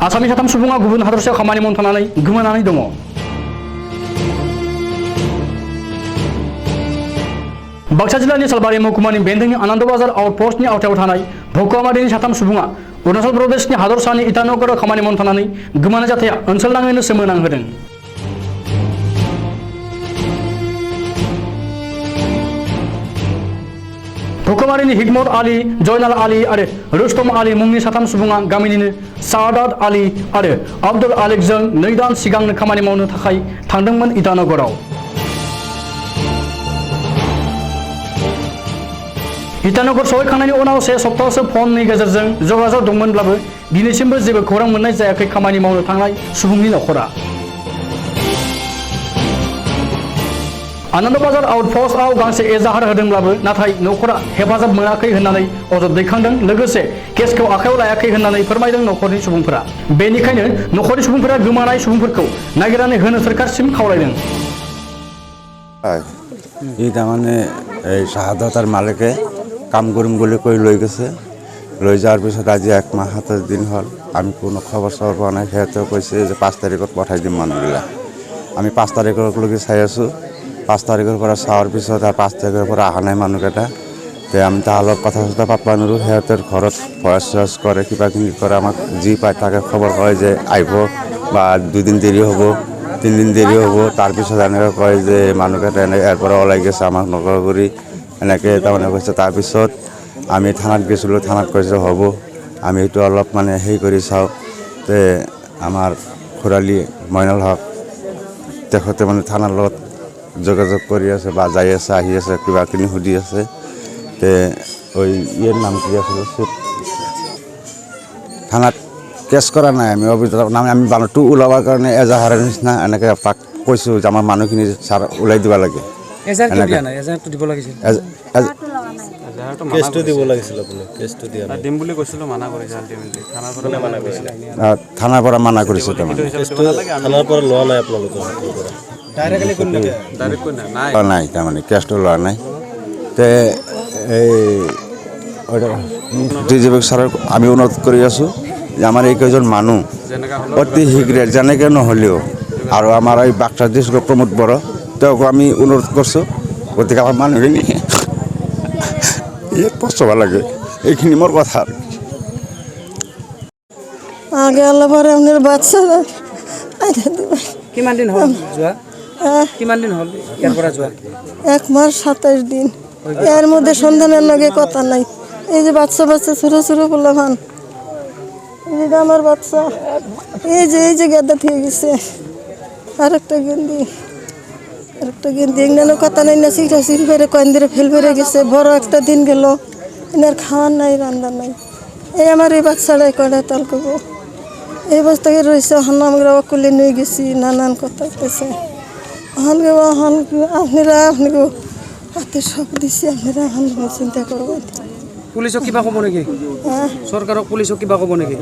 आसामनि साथाम सुबुङा गुबुन हादरसायाव खामानि मावनो थांनानै गोमानानै दङ। बाक्सा जिल्लानि सालबारि महकुमानि बेन्दोंनि आनन्द बाजार आउटपस्टनि आवथायाव थानाय भकुवामारिनि साथाम सुबुङा अरुणाचल प्रदेशनि हादरसानि इटानगराव खामानि मावनो थांनानै गोमानाय जाथाया ओनसोल नाङैनो सोमोनांहोदों। भकुवामारिनि हिकमत आली, जयनाल आली आरो रुस्तम आली मुंनि साथाम सुबुङा गामिनिनो सादात आली आरो आब्दुल आलिकजों 2 दान सिगांनो खामानि मावनो थाखाय थांदोंमोन इटानगराव। इटानगर सहैखांनायनि उनाव 1 सप्ताहसो फननि गेजेरजों जगाजग दंमोनब्लाबो दिनैसिमबो जेबो खौरां मोननाय जायाखै खामानि मावनो थांनाय सुबुंनि नखरा। आनन्द बाजार आउटपस्टआव गांसे एजाहार होदोंब्लाबो नाथाय नखरा हेफाजाब मोनाखै होननानै अजद दैखांदों। लोगोसे केसखौ आखायाव लायाखै होननानै फोरमायदों नखरनि सुबुंफोरा। बेनिखायनो नखरनि सुबुंफोरा गोमानाय सुबुंफोरखौ नागिरनानै होनो सरकारसिम खावलायदों। তাৰমানে এই শাহাদাতৰ মালিকে কাম কৰিম বুলি কৈ লৈ গৈছে। লৈ যোৱাৰ পিছত আজি 1 মাহ 27 দিন হ'ল, আমি কোনো খবৰ চবৰ পোৱা নাই। সিহঁতে কৈছে যে 5 তাৰিখত পঠাই দিম মানুহবিলাক। আমি 5 তাৰিখলৈকে চাই আছোঁ। 5 তাৰিখৰ পৰা চাৱাৰ পিছত আৰু 5 তাৰিখৰ পৰা অহা নাই মানুহকেইটা। তে আমি তাহাঁতৰ কথা চথা পাতিব নোৱাৰোঁ। সিহঁতৰ ঘৰত ভয়চ চয়চ কৰে, কিবা কিবি কৰে। আমাক যি পায় তাকে খবৰ কয় যে আহিব বা 2 দিন দেৰি হ'ব, 3 দিন দেৰি হ'ব। তাৰপিছত এনেকৈ কয় যে মানুহকেইটা ইয়াৰ পৰা ওলাই গৈছে, আমাক নকৰ কৰি এনেকৈ তাৰমানে কৈছে। তাৰপিছত আমি থানাত গৈছিলোঁ, থানাত কৈছে হ'ব, আমি এইটো অলপ মানে হেৰি কৰি চাওঁ। তে আমাৰ খুৰালি মইনুল হক তেখেতে মানে থানাৰ লগত যোগাযোগ কৰি আছে বা যাই আছে, আহি আছে, কিবা কিনি সুধি আছে। তে ওই ইয়ের নাম কি আছিল, থানাত কেছ কৰা নাই। আমি অভিযোগ নাম আমি মানুহটো ওলাবৰ কাৰণে এজাহাৰৰ নিচিনা এনেকৈ তাক কৈছোঁ যে আমাৰ মানুহখিনি ছাৰ ওলাই দিব লাগে। এজাহাৰটো দিব লাগিছিল, কেছটো দিব লাগিছিল। আপুনি কেছটো দিয়া নাই, দিম বুলি কৈছিলোঁ, মানা কৰিছে। আলটিমেটলি থানাৰ পৰা মানা কৰিছে। থানাৰ পৰা লোৱা নাই আপোনালোকৰ নাই, তাৰমানে কেছটো লোৱা নাই। তে এই ডিজিপি ছাৰক আমি অনুৰোধ কৰি আছোঁ যে আমাৰ এইকেইজন মানুহ অতি শীঘ্ৰে যেনেকৈ নহ'লেও, আৰু আমাৰ এই বাক্সা ডিষ্ট্ৰিক্টৰ প্ৰমোদ বড়ো তেওঁকো আমি অনুৰোধ কৰিছোঁ, গতিকে আমাৰ মানুহখিনি ইয়াত পচাব লাগে। এইখিনি মোৰ কথা। আগে অলপৰে আপোনাৰ বাচ্চা কিমান দিন হ'ল যোৱা? কিমান দিন হ'ল ইয়াৰ পৰা যোৱা? 1 মাস 27 দিন। এর মধ্যে সন্ধানের লগে কথা নাই। এই যে বাচ্চা ছোট ছোট পোলাপান, এই যে আমার বাচ্চা, এই যে গেদা থেকে গেছে। আরেকটা গেন্দি এখানে কথা নাই না, চিটা করে কয়েন ফেল বেড়ে গেছে। বড় একটা দিন গেল, এনার খাওয়ার নাই, রান্না নাই। এই আমার এই বাচ্চাটাই কয়টা তাল করবো, এই অবস্থায় রয়েছে। আমরা কুলে নিয়ে গেছি, নানান কথা হইতেছে। আপনারা হাতে সব দিছি, আপনারা চিন্তা করবেন। পুলিশক কিবা ক'ব নেকি? চৰকাৰক পুলিশক কিবা ক'ব নেকি?